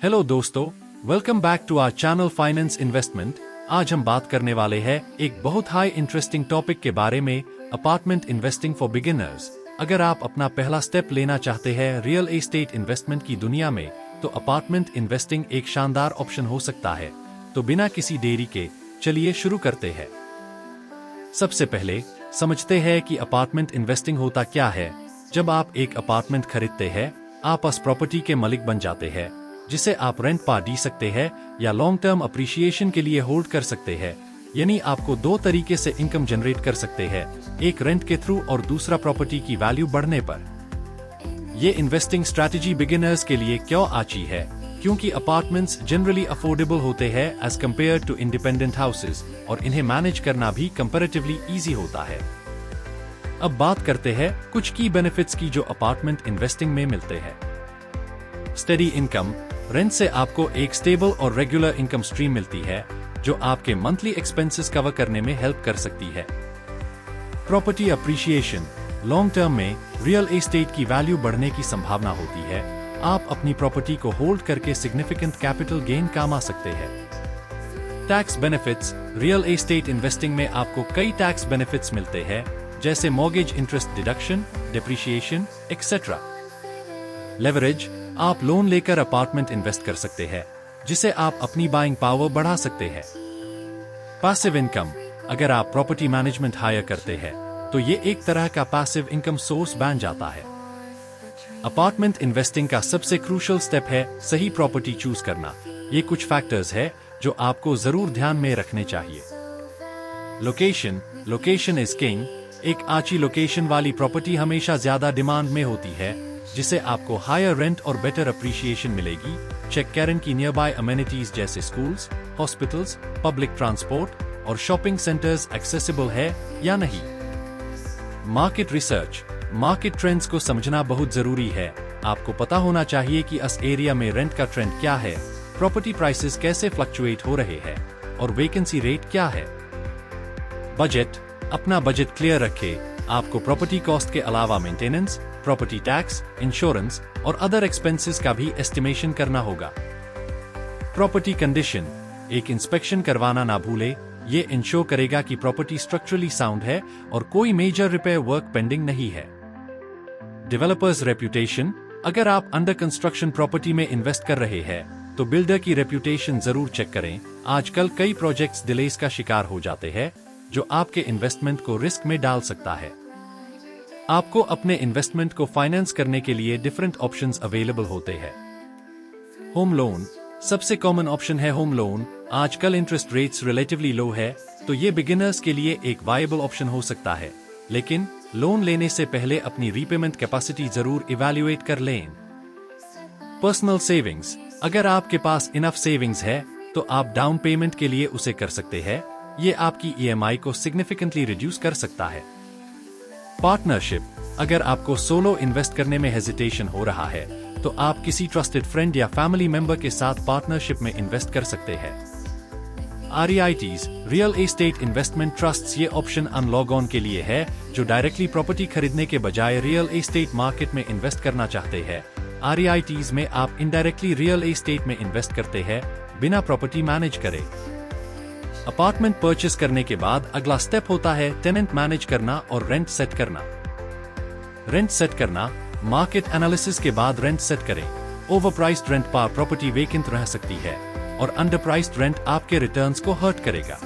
Hello दोस्तों, welcome back to our channel finance investment. आज हम बात करने वाले हैं एक बहुत हाई इंटरेस्टिंग टॉपिक के बारे में, अपार्टमेंट इन्वेस्टिंग फॉर बिगिनर्स। अगर आप अपना पहला स्टेप लेना चाहते हैं रियल एस्टेट इन्वेस्टमेंट की दुनिया में, तो अपार्टमेंट इन्वेस्टिंग एक शानदार ऑप्शन हो सकता है। तो बिना किसी देरी के चलिए शुरू करते हैं। सबसे पहले समझते हैं कि अपार्टमेंट इन्वेस्टिंग होता क्या है। जब आप एक अपार्टमेंट खरीदते हैं, आप उस प्रॉपर्टी के मालिक बन जाते हैं, जिसे आप रेंट पर दे सकते हैं या लॉन्ग टर्म अप्रिशिएशन के लिए होल्ड कर सकते हैं। यानी आपको दो तरीके से इनकम जनरेट कर सकते हैं, एक रेंट के थ्रू और दूसरा प्रॉपर्टी की वैल्यू बढ़ने पर। ये इन्वेस्टिंग स्ट्रैटेजी बिगिनर्स के लिए क्यों अच्छी है? क्योंकि अपार्टमेंट्स जनरली अफोर्डेबल होते हैं as compared to independent houses, और इन्हें मैनेज करना भी कंपैरेटिवली इजी होता है। अब बात करते हैं कुछ की बेनिफिट्स की जो अपार्टमेंट इन्वेस्टिंग में मिलते हैं। Steady income. रेंट से आपको एक स्टेबल और रेगुलर इनकम स्ट्रीम मिलती है, जो आपके मंथली एक्सपेंसेस कवर करने में हेल्प कर सकती है। Property appreciation. लॉन्ग टर्म में रियल एस्टेट की वैल्यू बढ़ने की संभावना होती है। आप अपनी प्रॉपर्टी को होल्ड करके सिग्निफिकेंट कैपिटल गेन कमा सकते हैं। Tax benefits. Real estate investing में आपको कई टैक्स बेनिफिट्स मिलते हैं, जैसे mortgage interest deduction, depreciation etcetera. Leverage. आप लोन लेकर अपार्टमेंट इन्वेस्ट कर सकते हैं, जिसे आप अपनी बाइंग पावर बढ़ा सकते हैं। Passive income. अगर आप प्रॉपर्टी मैनेजमेंट हायर करते हैं, तो ये एक तरह का पैसिव इनकम सोर्स बन जाता है। अपार्टमेंट इन्वेस्टिंग का सबसे क्रूशियल स्टेप है सही प्रॉपर्टी चूज करना। ये कुछ फैक्टर्स है जो आपको जरूर ध्यान में रखने चाहिए। लोकेशन। Location is king. एक अच्छी लोकेशन वाली प्रॉपर्टी हमेशा ज्यादा डिमांड में होती है, जिसे आपको हायर रेंट और बेटर अप्रिशिएशन मिलेगी। चेक करें कि नियर बाय अमेनिटीज जैसे स्कूल्स, हॉस्पिटल्स, पब्लिक ट्रांसपोर्ट और शॉपिंग सेंटर्स एक्सेसिबल है या नहीं। Market research. मार्केट ट्रेंड्स को समझना बहुत जरूरी है। आपको पता होना चाहिए कि इस एरिया में रेंट का ट्रेंड क्या है, प्रॉपर्टी प्राइसेस कैसे फ्लक्चुएट हो रहे हैं और वेकेंसी रेट क्या है। बजट। अपना बजट क्लियर रखें। आपको प्रॉपर्टी कॉस्ट के अलावा मेंटेनेंस, प्रॉपर्टी टैक्स, इंश्योरेंस और अदर एक्सपेंसेस का भी एस्टिमेशन करना होगा। Property condition. एक इंस्पेक्शन करवाना ना भूले। ये इंश्योर करेगा कि प्रॉपर्टी स्ट्रक्चरली साउंड है और कोई मेजर रिपेयर वर्क पेंडिंग नहीं है। Developers reputation. अगर आप अंडर कंस्ट्रक्शन प्रॉपर्टी में इन्वेस्ट कर रहे हैं, तो बिल्डर की रेप्यूटेशन जरूर चेक करें। आजकल कई प्रोजेक्ट्स डिलेज का शिकार हो जाते हैं, जो आपके इन्वेस्टमेंट को रिस्क में डाल सकता है। आपको अपने इन्वेस्टमेंट को फाइनेंस करने के लिए डिफरेंट ऑप्शंस अवेलेबल होते हैं। Home loan. सबसे कॉमन ऑप्शन है होम लोन। आजकल इंटरेस्ट रेट्स रिलेटिवली लो है, तो ये बिगिनर्स के लिए एक वायबल ऑप्शन हो सकता है। लेकिन लोन लेने से पहले अपनी रीपेमेंट कैपेसिटी जरूर इवैल्यूएट कर लें। Personal savings. अगर आपके पास इनफ सेविंग्स है, तो आप डाउन पेमेंट के लिए उसे कर सकते हैं। ये आपकी EMI को सिग्निफिकेंटली रिड्यूस कर सकता है। पार्टनरशिप। अगर आपको सोलो इन्वेस्ट करने में हेजिटेशन हो रहा है, तो आप किसी ट्रस्टेड फ्रेंड या फैमिली मेंबर के साथ पार्टनरशिप में इन्वेस्ट कर सकते हैं। REITs, real estate investment trusts, ये ऑप्शन अनलॉग ऑन के लिए है, जो डायरेक्टली प्रॉपर्टी खरीदने के बजाय रियल एस्टेट मार्केट में इन्वेस्ट करना चाहते हैं। REITs में आप इनडायरेक्टली रियल एस्टेट में इन्वेस्ट करते हैं, बिना प्रॉपर्टी मैनेज करे। अपार्टमेंट परचेस करने के बाद अगला स्टेप होता है टेनेंट मैनेज करना और रेंट सेट करना। रेंट सेट करना। मार्केट एनालिसिस के बाद रेंट सेट करें। ओवरप्राइस्ड रेंट पर प्रॉपर्टी वेकेंट रह सकती है, और अंडरप्राइस्ड रेंट आपके रिटर्न्स को हर्ट करेगा।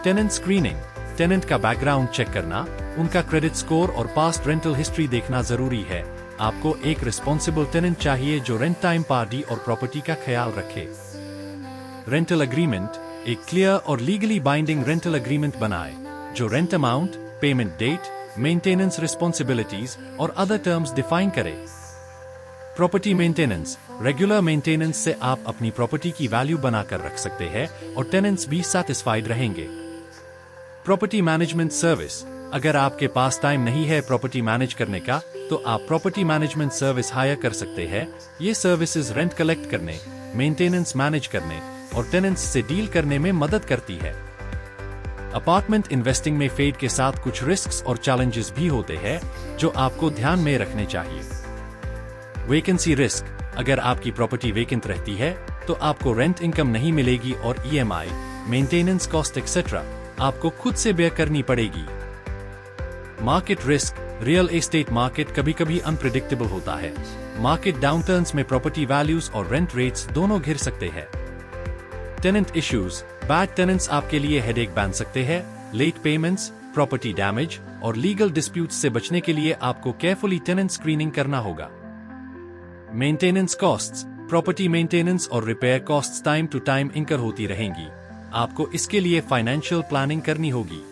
Tenant screening. टेनेंट का बैकग्राउंड चेक करना, उनका क्रेडिट स्कोर और पास्ट रेंटल हिस्ट्री देखना जरूरी है। आपको एक रिस्पॉन्सिबल टेनेंट चाहिए जो रेंट टाइम पार्टी और प्रॉपर्टी का ख्याल रखे। Rental agreement. एक क्लियर और लीगली बाइंडिंग रेंटल एग्रीमेंट बनाए, जो rent amount, payment date, maintenance responsibilities और अदर टर्म्स डिफाइन करे। Property maintenance. रेगुलर मेंटेनेंस से आप अपनी प्रॉपर्टी की वैल्यू बनाकर रख सकते हैं और टेनेंट्स भी सैटिस्फाइड रहेंगे। Property management service. अगर आपके पास टाइम नहीं है प्रॉपर्टी मैनेज करने का, तो आप प्रॉपर्टी मैनेजमेंट सर्विस हायर कर सकते हैं। ये सर्विसेज रेंट कलेक्ट करने, मेंटेनेंस मैनेज करने और टेनेंट्स से डील करने में मदद करती है। अपार्टमेंट इन्वेस्टिंग में फेड के साथ कुछ रिस्क्स और चैलेंजेस भी होते हैं, जो आपको ध्यान में रखने चाहिए। Vacancy risk. अगर आपकी प्रॉपर्टी वेकेंट रहती है तो आपको रेंट इनकम नहीं मिलेगी और EMI, मेंटेनेंस कॉस्ट एक्सेट्रा आपको खुद से बेयर करनी पड़ेगी। Market risk. Real estate market कभी कभी अनप्रिडिक्टेबल होता है। मार्केट डाउनटर्न्स में प्रॉपर्टी वैल्यूज और रेंट रेट्स दोनों गिर सकते हैं। Tenant issues. बैड टेनेंट्स आपके लिए हेडेक बन सकते हैं। लेट पेमेंट्स, प्रॉपर्टी डैमेज और लीगल डिस्प्यूट्स से बचने के लिए आपको केयरफुली टेनेंट स्क्रीनिंग करना होगा। Maintenance costs. प्रॉपर्टी मेंटेनेंस और repair costs time to time incur होती रहेंगी। आपको इसके लिए फाइनेंशियल प्लानिंग करनी होगी।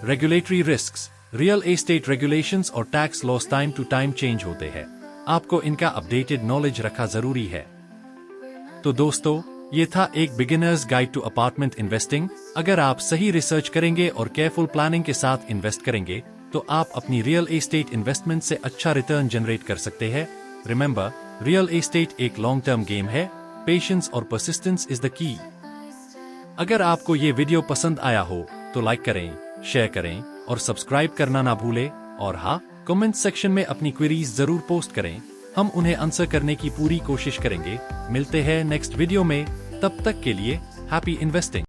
Regulatory risks. Real estate regulations और tax laws time to time change होते हैं। आपको इनका अपडेटेड नॉलेज रखा जरूरी है। तो दोस्तों, ये था एक beginners guide to apartment investing. अगर आप सही रिसर्च करेंगे और केयरफुल प्लानिंग के साथ इन्वेस्ट करेंगे तो आप अपनी रियल एस्टेट इन्वेस्टमेंट से अच्छा रिटर्न जनरेट कर सकते हैं। रिमेंबर, रियल एस्टेट एक लॉन्ग टर्म गेम है। पेशेंस और परसिस्टेंस इज द की। अगर आपको ये वीडियो पसंद आया हो तो लाइक करें, शेयर करें और सब्सक्राइब करना ना भूलें। और हाँ, कमेंट सेक्शन में अपनी क्वेरीज जरूर पोस्ट करें। हम उन्हें आंसर करने की पूरी कोशिश करेंगे। मिलते हैं नेक्स्ट वीडियो में। तब तक के लिए हैप्पी इन्वेस्टिंग।